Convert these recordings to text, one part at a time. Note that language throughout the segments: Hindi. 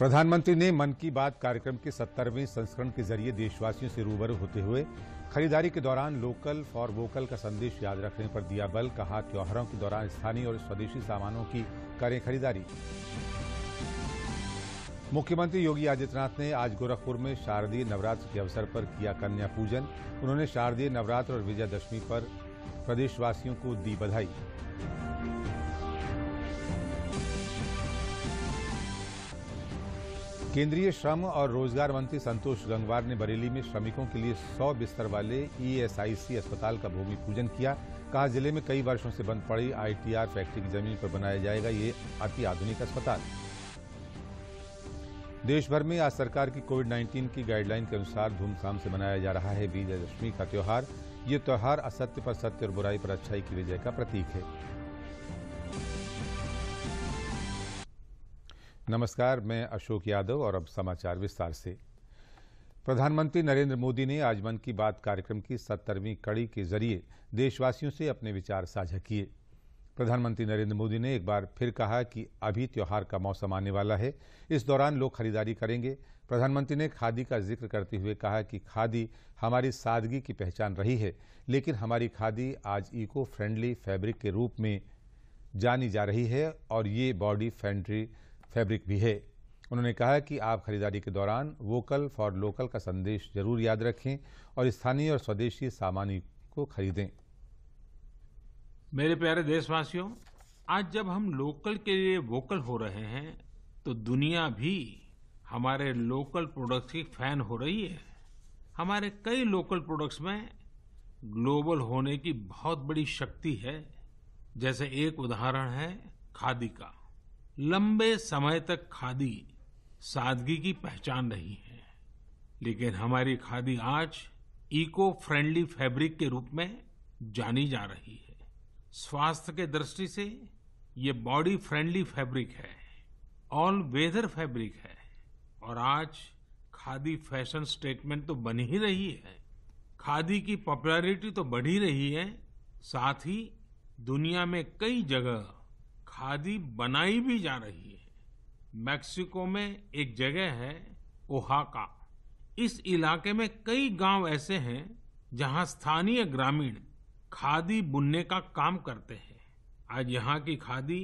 प्रधानमंत्री ने मन की बात कार्यक्रम के 70वें संस्करण के जरिए देशवासियों से रूबरू होते हुए खरीदारी के दौरान लोकल फॉर वोकल का संदेश याद रखने पर दिया बल। कहा, त्योहारों के दौरान स्थानीय और स्वदेशी सामानों की करें खरीदारी। मुख्यमंत्री योगी आदित्यनाथ ने आज गोरखपुर में शारदीय नवरात्र के अवसर पर किया कन्या पूजन। उन्होंने शारदीय नवरात्र और विजयादशमी पर प्रदेशवासियों को दी बधाई। केंद्रीय श्रम और रोजगार मंत्री संतोष गंगवार ने बरेली में श्रमिकों के लिए 100 बिस्तर वाले ईएसआईसी अस्पताल का भूमि पूजन किया। कहा, जिले में कई वर्षों से बंद पड़ी आईटीआर फैक्ट्री की जमीन पर बनाया जाएगा ये अति आधुनिक अस्पताल। देश भर में आज सरकार की कोविड-19 की गाइडलाइन के अनुसार धूमधाम से मनाया जा रहा है विजयादशमी का त्योहार। ये त्योहार असत्य पर सत्य और बुराई पर अच्छाई की विजय का प्रतीक है। नमस्कार, मैं अशोक यादव और अब समाचार विस्तार से। प्रधानमंत्री नरेंद्र मोदी ने आज मन की बात कार्यक्रम की 70वीं कड़ी के जरिए देशवासियों से अपने विचार साझा किए। प्रधानमंत्री नरेंद्र मोदी ने एक बार फिर कहा कि अभी त्योहार का मौसम आने वाला है, इस दौरान लोग खरीदारी करेंगे। प्रधानमंत्री ने खादी का जिक्र करते हुए कहा कि खादी हमारी सादगी की पहचान रही है, लेकिन हमारी खादी आज इको फ्रेंडली फैब्रिक के रूप में जानी जा रही है और ये बॉडी फ्रेंडली फैब्रिक भी है। उन्होंने कहा कि आप खरीदारी के दौरान वोकल फॉर लोकल का संदेश जरूर याद रखें और स्थानीय और स्वदेशी सामान को खरीदें। मेरे प्यारे देशवासियों, आज जब हम लोकल के लिए वोकल हो रहे हैं तो दुनिया भी हमारे लोकल प्रोडक्ट्स की फैन हो रही है। हमारे कई लोकल प्रोडक्ट्स में ग्लोबल होने की बहुत बड़ी शक्ति है। जैसे एक उदाहरण है खादी का। लंबे समय तक खादी सादगी की पहचान रही है, लेकिन हमारी खादी आज इको फ्रेंडली फैब्रिक के रूप में जानी जा रही है। स्वास्थ्य के दृष्टि से ये बॉडी फ्रेंडली फैब्रिक है, ऑल वेदर फैब्रिक है और आज खादी फैशन स्टेटमेंट तो बन ही रही है। खादी की पॉपुलैरिटी तो बढ़ ही रही है, साथ ही दुनिया में कई जगह खादी बनाई भी जा रही है। मैक्सिको में एक जगह है ओहाका। इस इलाके में कई गांव ऐसे हैं जहां स्थानीय ग्रामीण खादी बुनने का काम करते हैं। आज यहाँ की खादी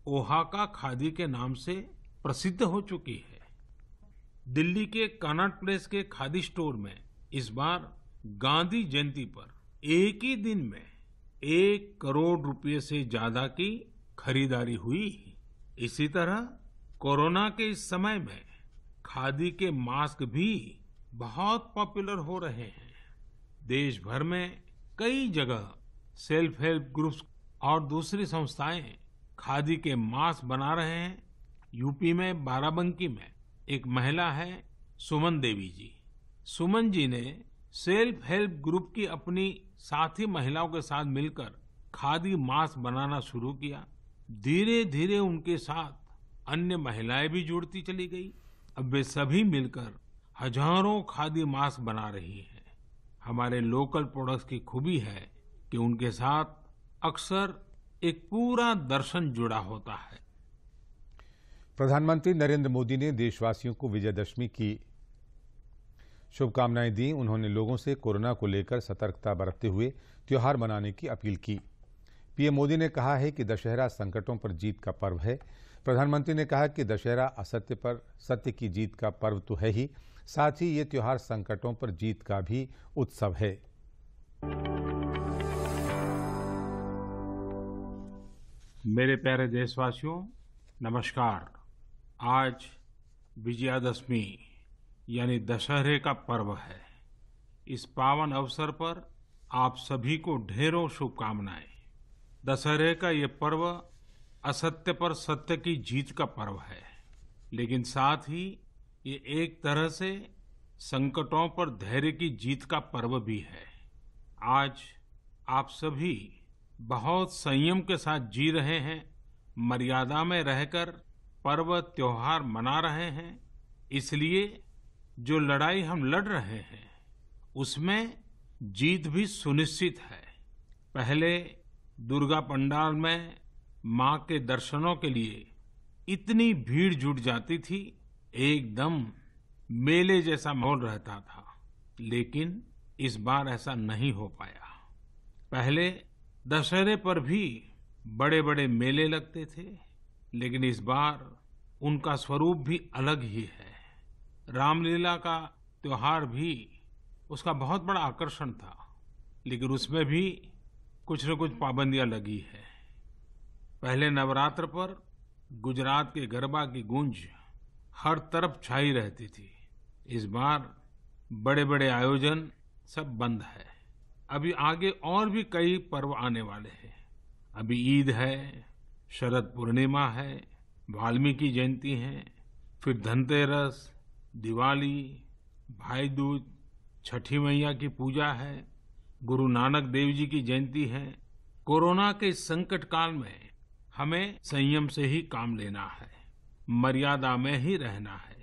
ओहाका खादी के नाम से प्रसिद्ध हो चुकी है। दिल्ली के कनॉट प्लेस के खादी स्टोर में इस बार गांधी जयंती पर एक ही दिन में 1 करोड़ रुपए से ज्यादा की खरीदारी हुई। इसी तरह कोरोना के इस समय में खादी के मास्क भी बहुत पॉपुलर हो रहे हैं। देश भर में कई जगह सेल्फ हेल्प ग्रुप्स और दूसरी संस्थाएं खादी के मास्क बना रहे हैं। यूपी में बाराबंकी में एक महिला है सुमन देवी जी। सुमन जी ने सेल्फ हेल्प ग्रुप की अपनी साथी महिलाओं के साथ मिलकर खादी मास्क बनाना शुरू किया। धीरे धीरे उनके साथ अन्य महिलाएं भी जुड़ती चली गई। अब वे सभी मिलकर हजारों खादी मास्क बना रही हैं। हमारे लोकल प्रोडक्ट्स की खूबी है कि उनके साथ अक्सर एक पूरा दर्शन जुड़ा होता है। प्रधानमंत्री नरेंद्र मोदी ने देशवासियों को विजयादशमी की शुभकामनाएं दी। उन्होंने लोगों से कोरोना को लेकर सतर्कता बरतते हुए त्योहार मनाने की अपील की। पीएम मोदी ने कहा है कि दशहरा संकटों पर जीत का पर्व है। प्रधानमंत्री ने कहा कि दशहरा असत्य पर सत्य की जीत का पर्व तो है ही, साथ ही ये त्योहार संकटों पर जीत का भी उत्सव है। मेरे प्यारे देशवासियों, नमस्कार। आज विजयादशमी यानी दशहरे का पर्व है। इस पावन अवसर पर आप सभी को ढेरों शुभकामनाएं। दशहरे का ये पर्व असत्य पर सत्य की जीत का पर्व है, लेकिन साथ ही ये एक तरह से संकटों पर धैर्य की जीत का पर्व भी है। आज आप सभी बहुत संयम के साथ जी रहे हैं, मर्यादा में रहकर पर्व त्योहार मना रहे हैं। इसलिए जो लड़ाई हम लड़ रहे हैं उसमें जीत भी सुनिश्चित है। पहले दुर्गा पंडाल में मां के दर्शनों के लिए इतनी भीड़ जुट जाती थी, एकदम मेले जैसा माहौल रहता था, लेकिन इस बार ऐसा नहीं हो पाया। पहले दशहरे पर भी बड़े बड़े मेले लगते थे, लेकिन इस बार उनका स्वरूप भी अलग ही है। रामलीला का त्योहार भी उसका बहुत बड़ा आकर्षण था, लेकिन उसमें भी कुछ न कुछ पाबंदियां लगी है। पहले नवरात्र पर गुजरात के गरबा की गूंज हर तरफ छाई रहती थी। इस बार बड़े बड़े आयोजन सब बंद है। अभी आगे और भी कई पर्व आने वाले हैं। अभी ईद है, शरद पूर्णिमा है, वाल्मीकि जयंती है, फिर धनतेरस, दिवाली, भाई दूज, छठी मैया की पूजा है, गुरु नानक देव जी की जयंती है। कोरोना के इस संकट काल में हमें संयम से ही काम लेना है, मर्यादा में ही रहना है।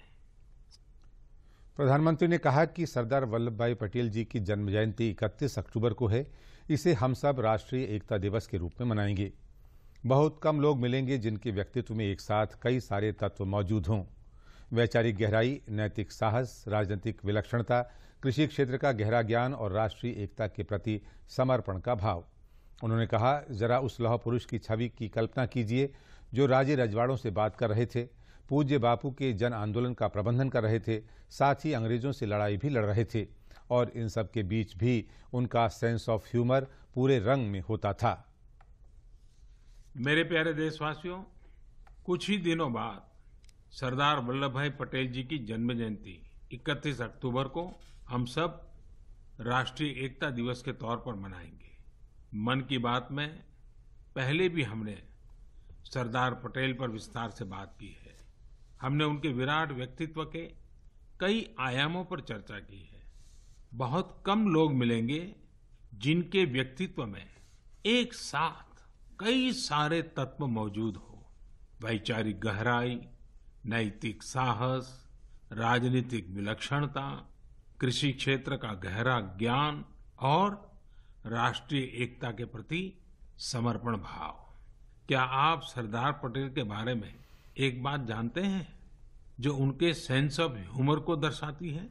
प्रधानमंत्री ने कहा कि सरदार वल्लभ भाई पटेल जी की जन्म जयंती 31 अक्टूबर को है। इसे हम सब राष्ट्रीय एकता दिवस के रूप में मनाएंगे। बहुत कम लोग मिलेंगे जिनके व्यक्तित्व में एक साथ कई सारे तत्व मौजूद हों। वैचारिक गहराई, नैतिक साहस, राजनीतिक विलक्षणता, कृषि क्षेत्र का गहरा ज्ञान और राष्ट्रीय एकता के प्रति समर्पण का भाव। उन्होंने कहा, जरा उस लौह पुरुष की छवि की कल्पना कीजिए जो राजे रजवाड़ों से बात कर रहे थे, पूज्य बापू के जन आंदोलन का प्रबंधन कर रहे थे, साथ ही अंग्रेजों से लड़ाई भी लड़ रहे थे, और इन सब के बीच भी उनका सेंस ऑफ ह्यूमर पूरे रंग में होता था। मेरे प्यारे देशवासियों, कुछ ही दिनों बाद सरदार वल्लभ भाई पटेल जी की जन्म जयंती 31 अक्टूबर को हम सब राष्ट्रीय एकता दिवस के तौर पर मनाएंगे। मन की बात में पहले भी हमने सरदार पटेल पर विस्तार से बात की है। हमने उनके विराट व्यक्तित्व के कई आयामों पर चर्चा की है। बहुत कम लोग मिलेंगे जिनके व्यक्तित्व में एक साथ कई सारे तत्व मौजूद हो। वैचारिक गहराई, नैतिक साहस, राजनीतिक विलक्षणता, कृषि क्षेत्र का गहरा ज्ञान और राष्ट्रीय एकता के प्रति समर्पण भाव। क्या आप सरदार पटेल के बारे में एक बात जानते हैं जो उनके सेंस ऑफ ह्यूमर को दर्शाती है?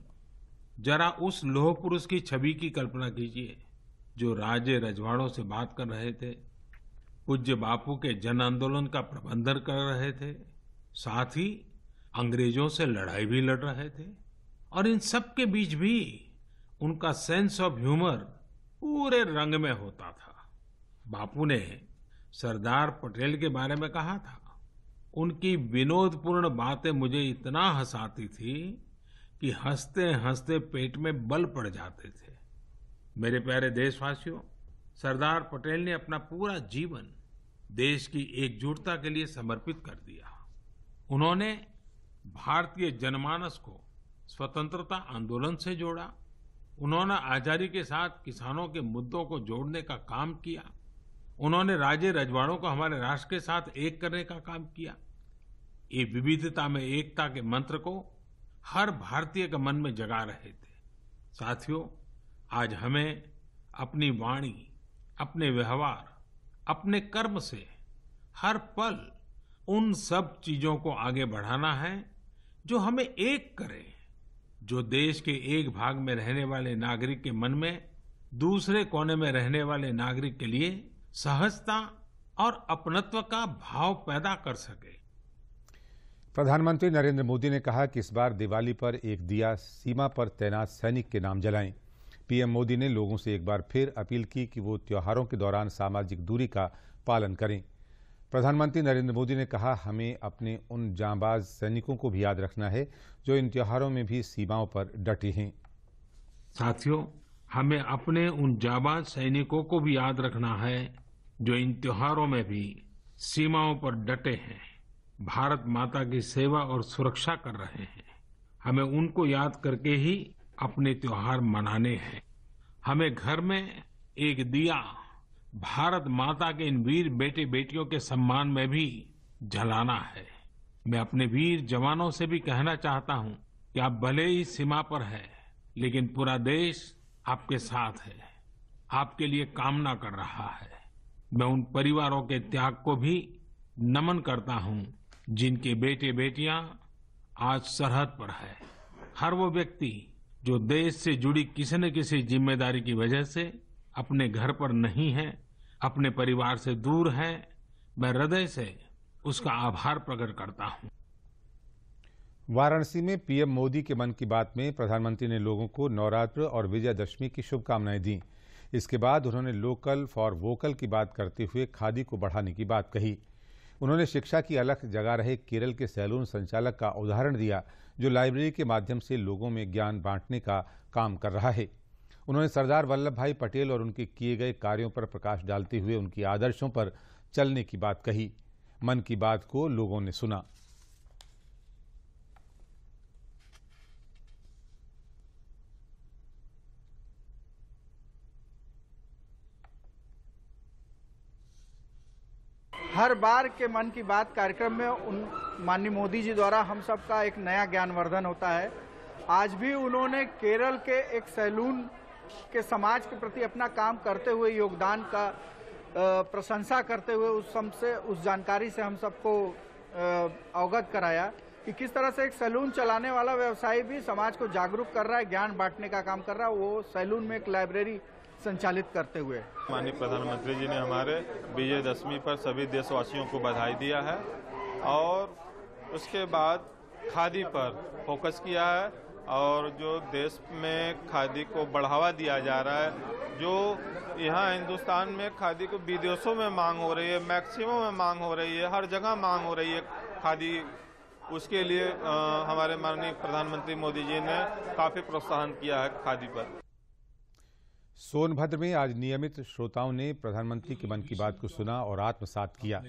जरा उस लौह पुरुष की छवि की कल्पना कीजिए जो राजे रजवाड़ों से बात कर रहे थे, पूज्य बापू के जन आंदोलन का प्रबंधन कर रहे थे, साथ ही अंग्रेजों से लड़ाई भी लड़ रहे थे, और इन सब के बीच भी उनका सेंस ऑफ ह्यूमर पूरे रंग में होता था। बापू ने सरदार पटेल के बारे में कहा था, उनकी विनोदपूर्ण बातें मुझे इतना हंसाती थी कि हंसते हंसते पेट में बल पड़ जाते थे। मेरे प्यारे देशवासियों, सरदार पटेल ने अपना पूरा जीवन देश की एकजुटता के लिए समर्पित कर दिया। उन्होंने भारतीय जनमानस को स्वतंत्रता आंदोलन से जोड़ा। उन्होंने आजादी के साथ किसानों के मुद्दों को जोड़ने का काम किया। उन्होंने राजे रजवाड़ों को हमारे राष्ट्र के साथ एक करने का काम किया। ये विविधता में एकता के मंत्र को हर भारतीय के मन में जगा रहे थे। साथियों, आज हमें अपनी वाणी, अपने व्यवहार, अपने कर्म से हर पल उन सब चीजों को आगे बढ़ाना है जो हमें एक करे, जो देश के एक भाग में रहने वाले नागरिक के मन में दूसरे कोने में रहने वाले नागरिक के लिए सहजता और अपनत्व का भाव पैदा कर सके। प्रधानमंत्री नरेंद्र मोदी ने कहा कि इस बार दिवाली पर एक दिया सीमा पर तैनात सैनिक के नाम जलाएं। पीएम मोदी ने लोगों से एक बार फिर अपील की कि वो त्योहारों के दौरान सामाजिक दूरी का पालन करें। प्रधानमंत्री नरेंद्र मोदी ने कहा, हमें अपने उन जांबाज सैनिकों को भी याद रखना है जो इन त्योहारों में भी सीमाओं पर डटे हैं। साथियों, हमें अपने उन जांबाज सैनिकों को भी याद रखना है जो इन त्योहारों में भी सीमाओं पर डटे हैं, भारत माता की सेवा और सुरक्षा कर रहे हैं। हमें उनको याद करके ही अपने त्योहार मनाने हैं। हमें घर में एक दिया भारत माता के इन वीर बेटे बेटियों के सम्मान में भी जलाना है। मैं अपने वीर जवानों से भी कहना चाहता हूं कि आप भले ही सीमा पर हैं, लेकिन पूरा देश आपके साथ है, आपके लिए कामना कर रहा है। मैं उन परिवारों के त्याग को भी नमन करता हूं जिनके बेटे बेटियां आज सरहद पर है। हर वो व्यक्ति जो देश से जुड़ी किसी न किसी जिम्मेदारी की वजह से अपने घर पर नहीं है, अपने परिवार से दूर है, मैं हृदय से उसका आभार प्रकट करता हूं। वाराणसी में पीएम मोदी के मन की बात में प्रधानमंत्री ने लोगों को नवरात्र और विजयदशमी की शुभकामनाएं दी। इसके बाद उन्होंने लोकल फॉर वोकल की बात करते हुए खादी को बढ़ाने की बात कही। उन्होंने शिक्षा की अलख जगा रहे केरल के सैलून संचालक का उदाहरण दिया, जो लाइब्रेरी के माध्यम से लोगों में ज्ञान बांटने का काम कर रहा है। उन्होंने सरदार वल्लभ भाई पटेल और उनके किए गए कार्यों पर प्रकाश डालते हुए उनकी आदर्शों पर चलने की बात कही। मन की बात को लोगों ने सुना। हर बार के मन की बात कार्यक्रम में माननीय मोदी जी द्वारा हम सबका एक नया ज्ञानवर्धन होता है। आज भी उन्होंने केरल के एक सैलून के समाज के प्रति अपना काम करते हुए योगदान का प्रशंसा करते हुए उस जानकारी से हम सबको अवगत कराया कि किस तरह से एक सैलून चलाने वाला व्यवसायी भी समाज को जागरूक कर रहा है, ज्ञान बांटने का काम कर रहा है, वो सैलून में एक लाइब्रेरी संचालित करते हुए। माननीय प्रधानमंत्री जी ने हमारे विजयदशमी पर सभी देशवासियों को बधाई दिया है और उसके बाद खादी पर फोकस किया है और जो देश में खादी को बढ़ावा दिया जा रहा है, जो यहाँ हिंदुस्तान में खादी को विदेशों में मांग हो रही है, मैक्सिमम में मांग हो रही है, हर जगह मांग हो रही है खादी, उसके लिए हमारे माननीय प्रधानमंत्री मोदी जी ने काफी प्रोत्साहन किया है खादी पर। सोनभद्र में आज नियमित श्रोताओं ने प्रधानमंत्री के मन की बात को सुना और आत्मसात किया।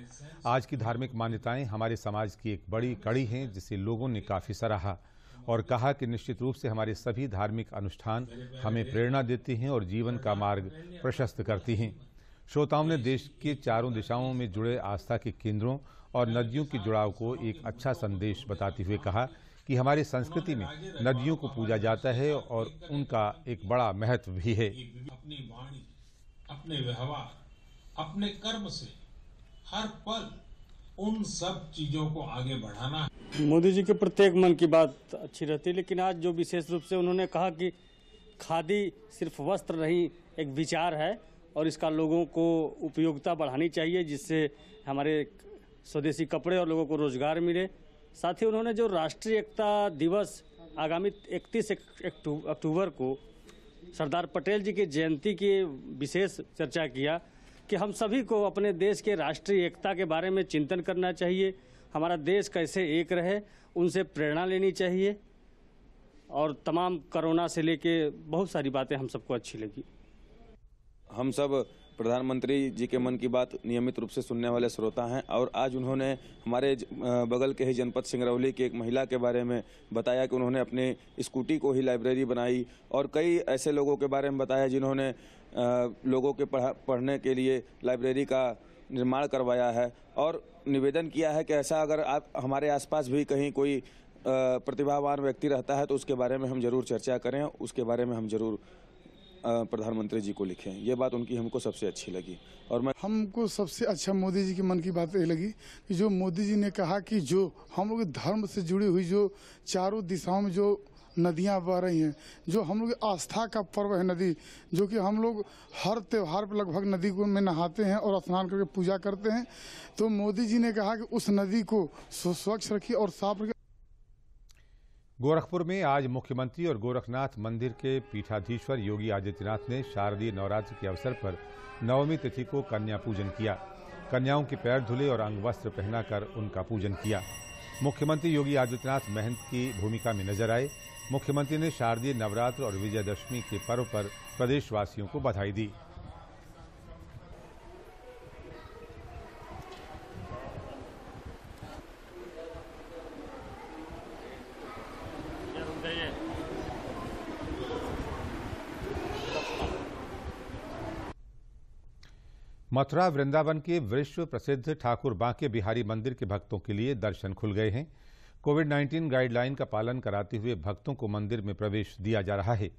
आज की धार्मिक मान्यताएं हमारे समाज की एक बड़ी कड़ी हैं, जिसे लोगों ने काफी सराहा और कहा कि निश्चित रूप से हमारे सभी धार्मिक अनुष्ठान हमें प्रेरणा देते हैं और जीवन का मार्ग प्रशस्त करती हैं। श्रोताओं ने देश के चारों दिशाओं में जुड़े आस्था के केंद्रों और नदियों के जुड़ाव को एक अच्छा संदेश बताते हुए कहा कि हमारी संस्कृति में नदियों को पूजा जाता है और उनका एक बड़ा महत्व भी है। अपनी वाणी, अपने व्यवहार, अपने कर्म से हर पल उन सब चीजों को आगे बढ़ाना है। मोदी जी के प्रत्येक मन की बात अच्छी रहती है, लेकिन आज जो विशेष रूप से उन्होंने कहा कि खादी सिर्फ वस्त्र नहीं, एक विचार है और इसका लोगों को उपयोगिता बढ़ानी चाहिए, जिससे हमारे स्वदेशी कपड़े और लोगों को रोजगार मिले। साथ ही उन्होंने जो राष्ट्रीय एकता दिवस आगामी 31 अक्टूबर को सरदार पटेल जी की जयंती की विशेष चर्चा किया कि हम सभी को अपने देश के राष्ट्रीय एकता के बारे में चिंतन करना चाहिए, हमारा देश कैसे एक रहे उनसे प्रेरणा लेनी चाहिए और तमाम कोरोना से लेके बहुत सारी बातें हम सबको अच्छी लगी। हम सब प्रधानमंत्री जी के मन की बात नियमित रूप से सुनने वाले श्रोता हैं और आज उन्होंने हमारे बगल के ही जनपद सिंगरौली की एक महिला के बारे में बताया कि उन्होंने अपने स्कूटी को ही लाइब्रेरी बनाई और कई ऐसे लोगों के बारे में बताया जिन्होंने लोगों के पढ़ने के लिए लाइब्रेरी का निर्माण करवाया है और निवेदन किया है कि ऐसा अगर आप हमारे आसपास भी कहीं कोई प्रतिभावान व्यक्ति रहता है तो उसके बारे में हम जरूर चर्चा करें, उसके बारे में हम जरूर प्रधानमंत्री जी को लिखें। ये बात उनकी हमको सबसे अच्छी लगी और हमको सबसे अच्छा मोदी जी की मन की बात ये लगी कि जो मोदी जी ने कहा कि जो हम लोग धर्म से जुड़ी हुई जो चारों दिशाओं में जो नदियां बह रही हैं, जो हम लोग आस्था का पर्व है नदी, जो कि हम लोग हर त्योहार पर लगभग नदी को में नहाते हैं और स्नान करके पूजा करते हैं, तो मोदी जी ने कहा कि उस नदी को स्वच्छ रखिए और साफ रखिए। गोरखपुर में आज मुख्यमंत्री और गोरखनाथ मंदिर के पीठाधीश्वर योगी आदित्यनाथ ने शारदीय नवरात्र के अवसर पर नवमी तिथि को कन्या पूजन किया। कन्याओं के पैर धुले और अंग वस्त्र पहनाकर उनका पूजन किया। मुख्यमंत्री योगी आदित्यनाथ महंत की भूमिका में नजर आए। मुख्यमंत्री ने शारदीय नवरात्र और विजयदशमी के पर्व पर प्रदेशवासियों को बधाई दी। मथुरा वृंदावन के विश्व प्रसिद्ध ठाकुर बांके बिहारी मंदिर के भक्तों के लिए दर्शन खुल गए हैं। कोविड-19 गाइडलाइन का पालन कराते हुए भक्तों को मंदिर में प्रवेश दिया जा रहा है।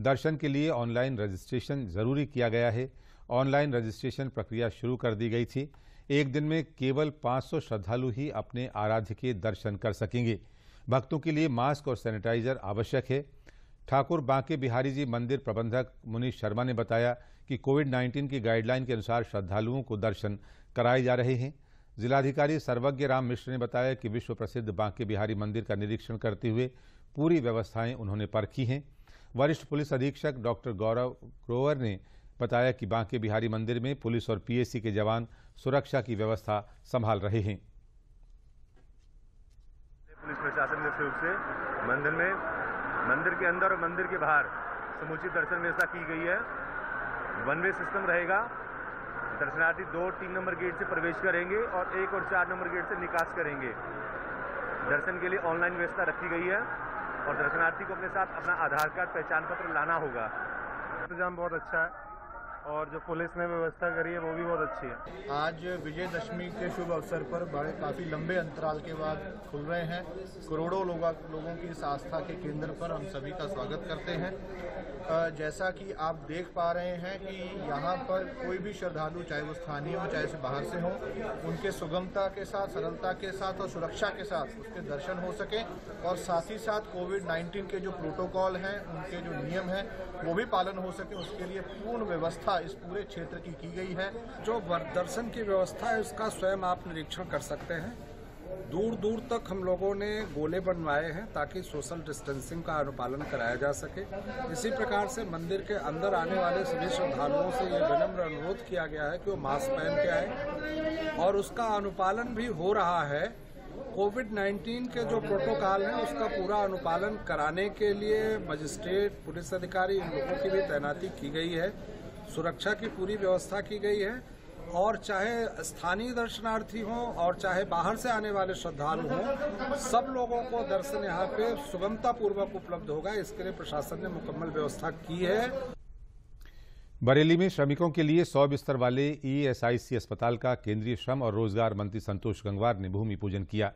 दर्शन के लिए ऑनलाइन रजिस्ट्रेशन जरूरी किया गया है। ऑनलाइन रजिस्ट्रेशन प्रक्रिया शुरू कर दी गई थी। एक दिन में केवल 500 श्रद्धालु ही अपने आराध्य के दर्शन कर सकेंगे। भक्तों के लिए मास्क और सैनिटाइजर आवश्यक है। ठाकुर बांके बिहारी जी मंदिर प्रबंधक मुनीश शर्मा ने बताया कि कोविड-19 की गाइडलाइन के अनुसार श्रद्धालुओं को दर्शन कराए जा रहे हैं। जिलाधिकारी सर्वज्ञ राम मिश्र ने बताया कि विश्व प्रसिद्ध बांके बिहारी मंदिर का निरीक्षण करते हुए पूरी व्यवस्थाएं उन्होंने परखी हैं। वरिष्ठ पुलिस अधीक्षक डॉक्टर गौरव ग्रोवर ने बताया कि बांके बिहारी मंदिर में पुलिस और पीएसी के जवान सुरक्षा की व्यवस्था संभाल रहे हैं। पुलिस प्रशासन के सहयोग से मंदिर के अंदर और मंदिर के बाहर समुचित दर्शन व्यवस्था की गई है। वन वे सिस्टम रहेगा। दर्शनार्थी 2-3 नंबर गेट से प्रवेश करेंगे और 1 और 4 नंबर गेट से निकास करेंगे। दर्शन के लिए ऑनलाइन व्यवस्था रखी गई है और दर्शनार्थी को अपने साथ अपना आधार कार्ड, पहचान पत्र लाना होगा। इंतजाम बहुत अच्छा है और जो पुलिस ने व्यवस्था करी है वो भी बहुत अच्छी है। आज विजयदशमी के शुभ अवसर पर बड़े काफ़ी लंबे अंतराल के बाद खुल रहे हैं। करोड़ों लोगों की इस आस्था के केंद्र पर हम सभी का स्वागत करते हैं। जैसा कि आप देख पा रहे हैं कि यहाँ पर कोई भी श्रद्धालु, चाहे वो स्थानीय हो चाहे से बाहर से हो, उनके सुगमता के साथ, सरलता के साथ और सुरक्षा के साथ उसके दर्शन हो सके और साथ ही साथ कोविड-19 के जो प्रोटोकॉल हैं, उनके जो नियम हैं वो भी पालन हो सके, उसके लिए पूर्ण व्यवस्था इस पूरे क्षेत्र की गई है। जो दर्शन की व्यवस्था है उसका स्वयं आप निरीक्षण कर सकते हैं। दूर दूर तक हम लोगों ने गोले बनवाए हैं ताकि सोशल डिस्टेंसिंग का अनुपालन कराया जा सके। इसी प्रकार से मंदिर के अंदर आने वाले सभी श्रद्धालुओं से ये विनम्र अनुरोध किया गया है कि वो मास्क पहन के आए और उसका अनुपालन भी हो रहा है। कोविड-19 के जो प्रोटोकॉल हैं उसका पूरा अनुपालन कराने के लिए मजिस्ट्रेट, पुलिस अधिकारी, इन लोगों की भी तैनाती की गई है। सुरक्षा की पूरी व्यवस्था की गई है और चाहे स्थानीय दर्शनार्थी हों और चाहे बाहर से आने वाले श्रद्धालु हों, सब लोगों को दर्शन यहाँ पे सुगमता पूर्वक उपलब्ध होगा। इसके लिए प्रशासन ने मुकम्मल व्यवस्था की है। बरेली में श्रमिकों के लिए 100 बिस्तर वाले ईएसआईसी अस्पताल का केंद्रीय श्रम और रोजगार मंत्री संतोष गंगवार ने भूमि पूजन किया।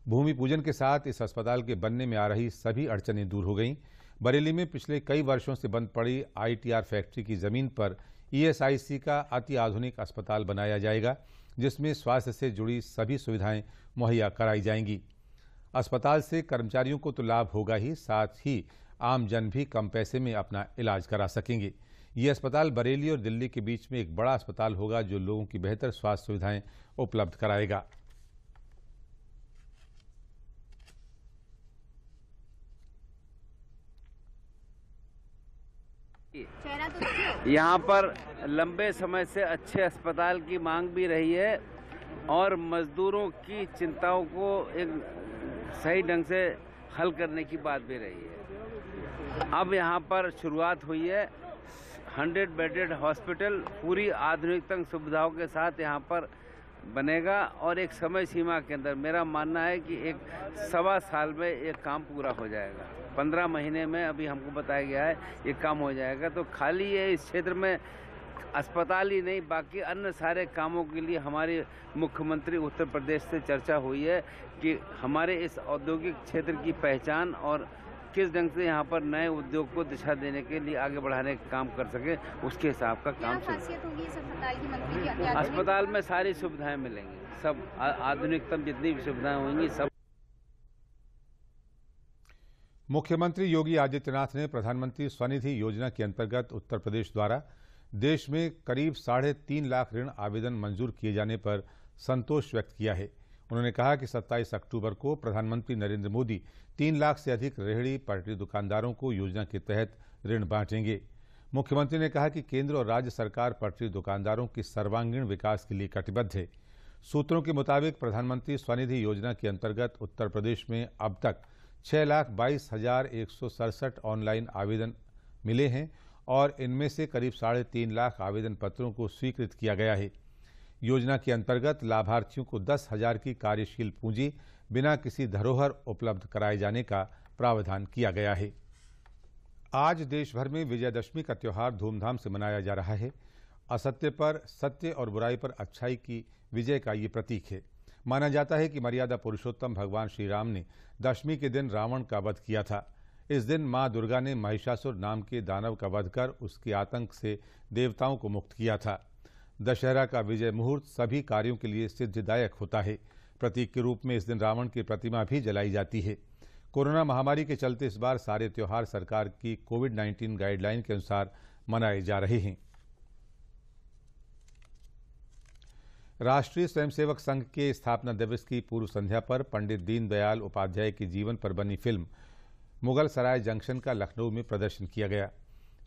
भूमि पूजन के साथ इस अस्पताल के बनने में आ रही सभी अड़चनें दूर हो गईं। बरेली में पिछले कई वर्षों से बंद पड़ी आईटीआर फैक्ट्री की जमीन पर ईएसआईसी का अति आधुनिक अस्पताल बनाया जाएगा, जिसमें स्वास्थ्य से जुड़ी सभी सुविधाएं मुहैया कराई जाएंगी। अस्पताल से कर्मचारियों को तो लाभ होगा ही, साथ ही आम जन भी कम पैसे में अपना इलाज करा सकेंगे। ये अस्पताल बरेली और दिल्ली के बीच में एक बड़ा अस्पताल होगा जो लोगों की बेहतर स्वास्थ्य सुविधाएं उपलब्ध कराएगा। यहाँ पर लंबे समय से अच्छे अस्पताल की मांग भी रही है और मजदूरों की चिंताओं को एक सही ढंग से हल करने की बात भी रही है। अब यहाँ पर शुरुआत हुई है 100 बेडेड हॉस्पिटल पूरी आधुनिकतम सुविधाओं के साथ यहाँ पर बनेगा और एक समय सीमा के अंदर मेरा मानना है कि एक 1.25 साल में ये काम पूरा हो जाएगा। 15 महीने में अभी हमको बताया गया है ये काम हो जाएगा। तो खाली ये इस क्षेत्र में अस्पताल ही नहीं, बाकी अन्य सारे कामों के लिए हमारे मुख्यमंत्री उत्तर प्रदेश से चर्चा हुई है कि हमारे इस औद्योगिक क्षेत्र की पहचान और किस ढंग से यहाँ पर नए उद्योग को दिशा देने के लिए आगे बढ़ाने का काम कर सके, उसके हिसाब का काम चलेगा। अस्पताल में सारी सुविधाएं मिलेंगी, सब आधुनिकतम जितनी भी सुविधाएं होंगी सब। मुख्यमंत्री योगी आदित्यनाथ ने प्रधानमंत्री स्वनिधि योजना के अंतर्गत उत्तर प्रदेश द्वारा देश में करीब 3.5 लाख ऋण आवेदन मंजूर किए जाने पर संतोष व्यक्त किया है। उन्होंने कहा कि 27 अक्टूबर को प्रधानमंत्री नरेंद्र मोदी 3 लाख से अधिक रेहड़ी पटरी दुकानदारों को योजना के तहत ऋण बांटेंगे। मुख्यमंत्री ने कहा कि केंद्र और राज्य सरकार पटरी दुकानदारों के सर्वांगीण विकास के लिए कटिबद्ध है। सूत्रों के मुताबिक प्रधानमंत्री स्वनिधि योजना के अंतर्गत उत्तर प्रदेश में अब तक 6,22,167 ऑनलाइन आवेदन मिले हैं और इनमें से करीब 3.5 लाख आवेदन पत्रों को स्वीकृत किया गया है। योजना के अंतर्गत लाभार्थियों को 10,000 की कार्यशील पूंजी बिना किसी धरोहर उपलब्ध कराए जाने का प्रावधान किया गया है। आज देश भर में विजयदशमी का त्योहार धूमधाम से मनाया जा रहा है। असत्य पर सत्य और बुराई पर अच्छाई की विजय का ये प्रतीक है। माना जाता है कि मर्यादा पुरुषोत्तम भगवान श्री राम ने दशमी के दिन रावण का वध किया था। इस दिन मां दुर्गा ने महिषासुर नाम के दानव का वध कर उसके आतंक से देवताओं को मुक्त किया था। दशहरा का विजय मुहूर्त सभी कार्यों के लिए सिद्धिदायक होता है। प्रतीक के रूप में इस दिन रावण की प्रतिमा भी जलाई जाती है। कोरोना महामारी के चलते इस बार सारे त्योहार सरकार की कोविड-19 गाइडलाइन के अनुसार मनाए जा रहे हैं। राष्ट्रीय स्वयंसेवक संघ के स्थापना दिवस की पूर्व संध्या पर पंडित दीनदयाल उपाध्याय के जीवन पर बनी फिल्म मुगल सराय जंक्शन का लखनऊ में प्रदर्शन किया गया।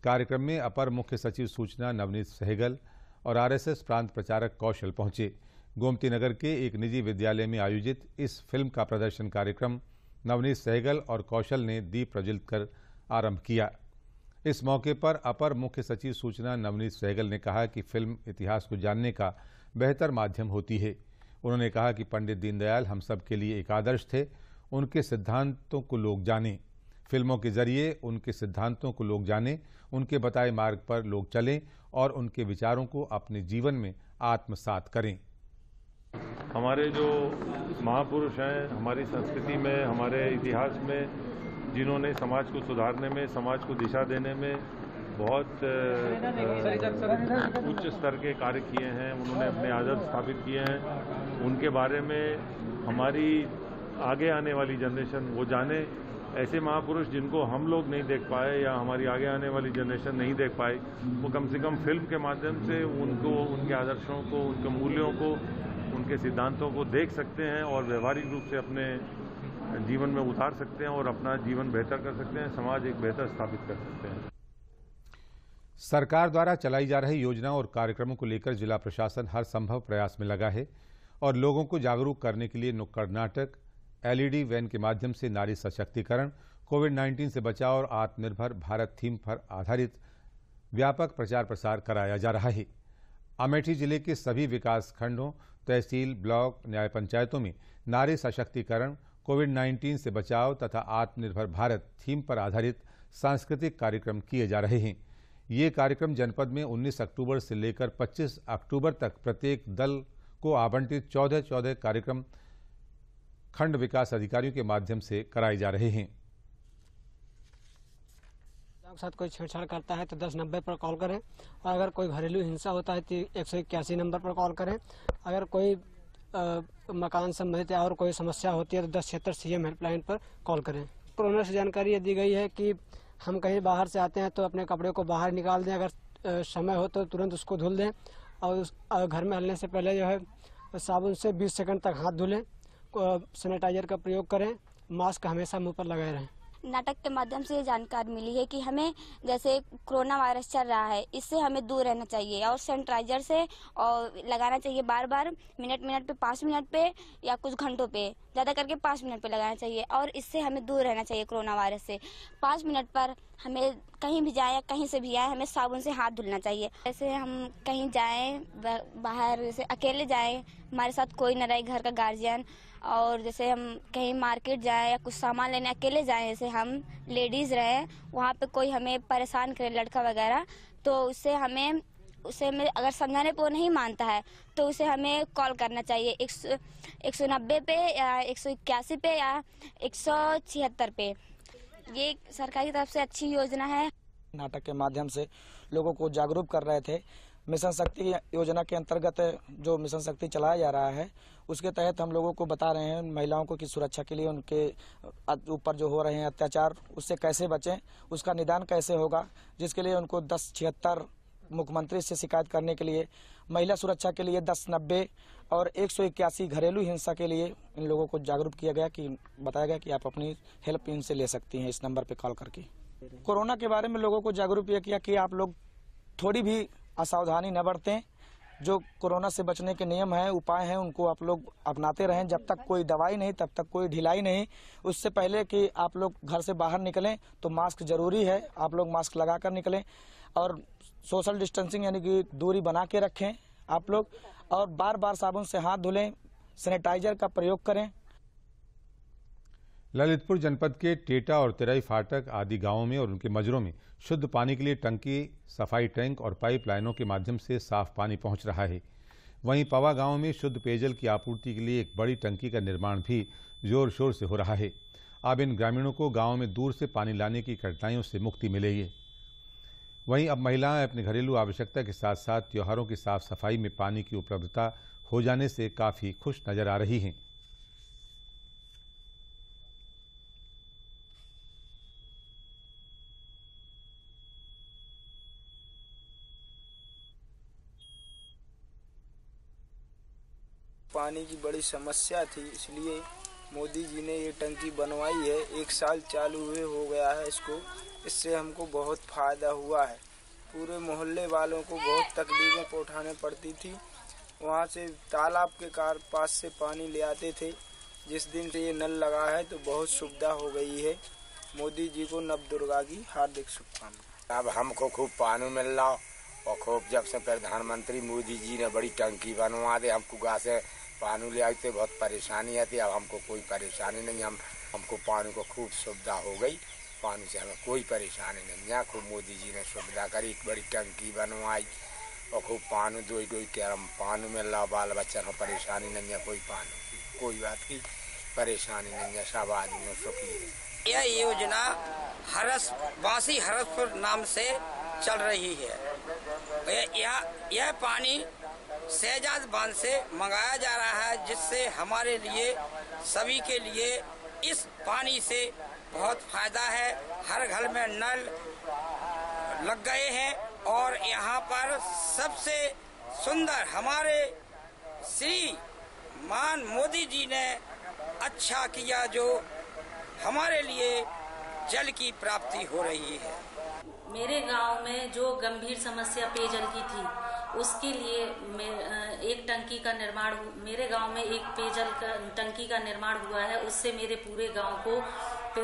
कार्यक्रम में अपर मुख्य सचिव सूचना नवनीत सहगल और आरएसएस प्रांत प्रचारक कौशल पहुंचे। गोमती नगर के एक निजी विद्यालय में आयोजित इस फिल्म का प्रदर्शन कार्यक्रम नवनीत सहगल और कौशल ने दीप प्रज्वलित कर आरंभ किया। इस मौके पर अपर मुख्य सचिव सूचना नवनीत सहगल ने कहा कि फिल्म इतिहास को जानने का बेहतर माध्यम होती है। उन्होंने कहा कि पंडित दीनदयाल हम सब के लिए एक आदर्श थे। उनके सिद्धांतों को लोग जानें। फिल्मों के जरिए उनके सिद्धांतों को लोग जानें, उनके बताए मार्ग पर लोग चलें और उनके विचारों को अपने जीवन में आत्मसात करें। हमारे जो महापुरुष हैं, हमारी संस्कृति में, हमारे इतिहास में, जिन्होंने समाज को सुधारने में, समाज को दिशा देने में बहुत उच्च स्तर के कार्य किए हैं, उन्होंने अपने आदर्श स्थापित किए हैं, उनके बारे में हमारी आगे आने वाली जनरेशन वो जाने। ऐसे महापुरुष जिनको हम लोग नहीं देख पाए या हमारी आगे आने वाली जनरेशन नहीं देख पाई, वो कम से कम फिल्म के माध्यम से उनको, उनके आदर्शों को, उनके मूल्यों को, उनके सिद्धांतों को देख सकते हैं और व्यवहारिक रूप से अपने जीवन में उतार सकते हैं और अपना जीवन बेहतर कर सकते हैं, समाज एक बेहतर स्थापित कर सकते हैं। सरकार द्वारा चलाई जा रही योजनाओं और कार्यक्रमों को लेकर जिला प्रशासन हर संभव प्रयास में लगा है और लोगों को जागरूक करने के लिए नुक्कड़ नाटक, एलईडी वैन के माध्यम से नारी सशक्तिकरण, कोविड-19 से बचाव और आत्मनिर्भर भारत थीम पर आधारित व्यापक प्रचार प्रसार कराया जा रहा है। अमेठी जिले के सभी विकास खंडों, तहसील, ब्लॉक, न्याय पंचायतों में नारी सशक्तिकरण, कोविड-19 से बचाव तथा आत्मनिर्भर भारत थीम पर आधारित सांस्कृतिक कार्यक्रम किए जा रहे हैं। ये कार्यक्रम जनपद में 19 अक्टूबर से लेकर 25 अक्टूबर तक प्रत्येक दल को आवंटित 14 कार्यक्रम खंड विकास अधिकारियों के माध्यम से कराए जा रहे हैं। साथ कोई छेड़छाड़ करता है तो 1090 पर कॉल करें और अगर कोई घरेलू हिंसा होता है तो 181 नंबर पर कॉल करें। अगर कोई मकान संबंधित या और कोई समस्या होती है तो 1076 सीएम हेल्पलाइन पर कॉल करें। कोरोना से जानकारी ये दी गई है कि हम कहीं बाहर से आते हैं तो अपने कपड़े को बाहर निकाल दें, अगर समय हो तो तुरंत उसको धुल दें और घर में हलने से पहले जो है साबुन से 20 सेकंड तक हाथ धुलें, सैनिटाइजर का प्रयोग करें, मास्क हमेशा मुंह पर लगाए रहें। नाटक के माध्यम से ये जानकारी मिली है कि हमें जैसे कोरोना वायरस चल रहा है, इससे हमें दूर रहना चाहिए और सैनिटाइजर से और लगाना चाहिए बार बार, मिनट पे 5 मिनट पे या कुछ घंटों पे, ज़्यादा करके 5 मिनट पे लगाना चाहिए और इससे हमें दूर रहना चाहिए कोरोना वायरस से। 5 मिनट पर हमें कहीं भी जाए, कहीं से भी आए, हमें साबुन से हाथ धुलना चाहिए। जैसे हम कहीं जाएँ बाहर, जैसे अकेले जाएँ, हमारे साथ कोई न रहे घर का गार्जियन, और जैसे हम कहीं मार्केट जाएं या कुछ सामान लेने अकेले जाएं, जैसे हम लेडीज़ रहें, वहाँ पे कोई हमें परेशान करे लड़का वगैरह, तो उसे हमें अगर समझाने पर नहीं मानता है तो उसे हमें कॉल करना चाहिए 190 पे या 181 पे या 176 पे। ये सरकार की तरफ से अच्छी योजना है। नाटक के माध्यम से लोगों को जागरूक कर रहे थे। मिशन शक्ति योजना के अंतर्गत जो मिशन शक्ति चलाया जा रहा है उसके तहत हम लोगों को बता रहे हैं महिलाओं को कि सुरक्षा के लिए उनके ऊपर जो हो रहे हैं अत्याचार, उससे कैसे बचें, उसका निदान कैसे होगा, जिसके लिए उनको 1076 मुख्यमंत्री से शिकायत करने के लिए, महिला सुरक्षा के लिए 1090 और 181 घरेलू हिंसा के लिए इन लोगों को जागरूक किया गया, कि बताया गया कि आप अपनी हेल्प इनसे ले सकती हैं इस नंबर पर कॉल करके। कोरोना के बारे में लोगों को जागरूक किया कि आप लोग थोड़ी भी असावधानी न बरतें। जो कोरोना से बचने के नियम हैं, उपाय हैं, उनको आप लोग अपनाते रहें। जब तक कोई दवाई नहीं, तब तक कोई ढिलाई नहीं। उससे पहले कि आप लोग घर से बाहर निकलें तो मास्क जरूरी है, आप लोग मास्क लगाकर निकलें और सोशल डिस्टेंसिंग यानी कि दूरी बना के रखें आप लोग, और बार बार साबुन से हाथ धुलें, सैनिटाइजर का प्रयोग करें। ललितपुर जनपद के टेटा और तिराई फाटक आदि गांवों में और उनके मजरों में शुद्ध पानी के लिए टंकी, सफाई टैंक और पाइप लाइनों के माध्यम से साफ पानी पहुंच रहा है। वहीं पवा गांव में शुद्ध पेयजल की आपूर्ति के लिए एक बड़ी टंकी का निर्माण भी जोर शोर से हो रहा है। अब इन ग्रामीणों को गांव में दूर से पानी लाने की कठिनाइयों से मुक्ति मिलेगी। वहीं अब महिलाएं अपनी घरेलू आवश्यकता के साथ साथ त्योहारों की साफ सफाई में पानी की उपलब्धता हो जाने से काफ़ी खुश नजर आ रही हैं। पानी की बड़ी समस्या थी, इसलिए मोदी जी ने ये टंकी बनवाई है। 1 साल चालू हुए हो गया है इसको, इससे हमको बहुत फ़ायदा हुआ है। पूरे मोहल्ले वालों को बहुत तकलीफें उठाने पड़ती थी। वहाँ से तालाब के पास से पानी ले आते थे। जिस दिन से ये नल लगा है तो बहुत सुविधा हो गई है। मोदी जी को नव दुर्गा की हार्दिक शुभकामनाएं। अब हमको खूब पानी मिल रहा और खूब जब से प्रधानमंत्री मोदी जी ने बड़ी टंकी बनवा दे, हमको गाँव से पानी ले आते बहुत परेशानी आती। अब हमको कोई परेशानी नहीं, हमको पानी को खूब सुविधा हो गई। पानी से हमें कोई परेशानी नहीं है। खूब मोदी जी ने सुविधा करी, एक बड़ी टंकी बनवाई और खूब पानी दो टाइम पानी मिल रहा। बाल बच्चा में परेशानी नहीं है, कोई पानी की कोई बात की परेशानी नहीं है, सब आदमियों सुखी है। यह योजना वासी हरसपुर नाम से चल रही है। यह पानी शहजाद बांध से मंगाया जा रहा है, जिससे हमारे लिए सभी के लिए इस पानी से बहुत फायदा है। हर घर में नल लग गए हैं और यहाँ पर सबसे सुंदर हमारे श्रीमान मोदी जी ने अच्छा किया, जो हमारे लिए जल की प्राप्ति हो रही है। मेरे गांव में जो गंभीर समस्या पेयजल की थी, उसके लिए एक टंकी का निर्माण, मेरे गांव में एक टंकी का निर्माण हुआ है। उससे मेरे पूरे गांव को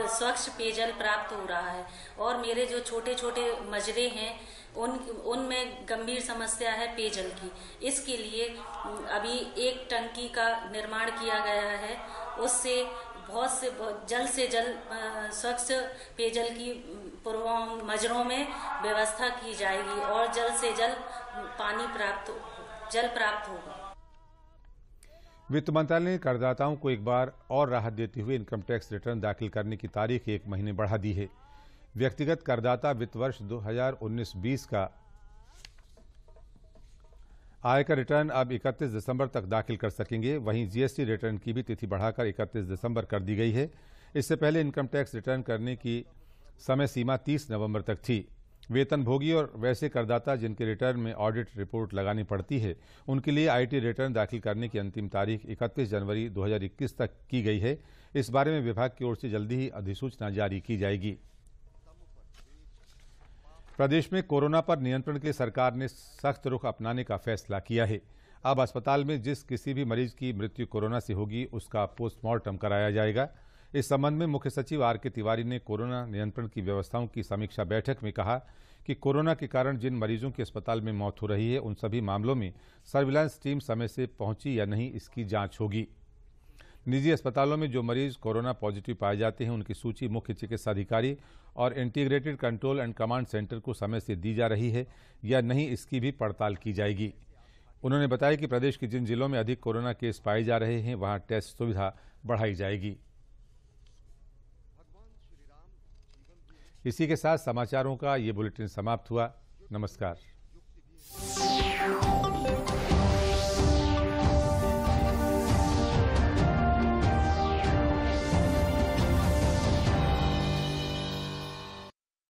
स्वच्छ पेयजल प्राप्त हो रहा है। और मेरे जो छोटे छोटे मजरे हैं उनमें गंभीर समस्या है पेयजल की। इसके लिए अभी एक टंकी का निर्माण किया गया है। उससे जल्द से जल्द स्वच्छ पेयजल की मजरों में व्यवस्था की जाएगी और जल्द से जल्द जल प्राप्त होगा। वित्त मंत्रालय ने करदाताओं को एक बार और राहत देते हुए इनकम टैक्स रिटर्न दाखिल करने की तारीख 1 महीने बढ़ा दी है। व्यक्तिगत करदाता वित्त वर्ष 2019-20 का आयकर रिटर्न अब 31 दिसंबर तक दाखिल कर सकेंगे। वहीं जीएसटी रिटर्न की भी तिथि बढ़ाकर 31 दिसंबर कर दी गई है। इससे पहले इनकम टैक्स रिटर्न करने की समय सीमा 30 नवंबर तक थी। वेतनभोगी और वैसे करदाता जिनके रिटर्न में ऑडिट रिपोर्ट लगानी पड़ती है, उनके लिए आईटी रिटर्न दाखिल करने की अंतिम तारीख 31 जनवरी 2021 तक की गई है। इस बारे में विभाग की ओर से जल्दी ही अधिसूचना जारी की जाएगी। प्रदेश में कोरोना पर नियंत्रण के लिए सरकार ने सख्त रुख अपनाने का फैसला किया है। अब अस्पताल में जिस किसी भी मरीज की मृत्यु कोरोना से होगी, उसका पोस्टमार्टम कराया जाएगा। इस संबंध में मुख्य सचिव आर.के. तिवारी ने कोरोना नियंत्रण की व्यवस्थाओं की समीक्षा बैठक में कहा कि कोरोना के कारण जिन मरीजों की अस्पताल में मौत हो रही है, उन सभी मामलों में सर्विलांस टीम समय से पहुंची या नहीं, इसकी जांच होगी। निजी अस्पतालों में जो मरीज कोरोना पॉजिटिव पाए जाते हैं, उनकी सूची मुख्य चिकित्सा अधिकारी और integrated control and command centre को समय से दी जा रही है या नहीं, इसकी भी पड़ताल की जाएगी। उन्होंने बताया कि प्रदेश के जिन जिलों में अधिक कोरोना केस पाए जा रहे हैं, वहां टेस्ट सुविधा बढ़ाई जाएगी। इसी के साथ समाचारों का ये बुलेटिन समाप्त हुआ। नमस्कार।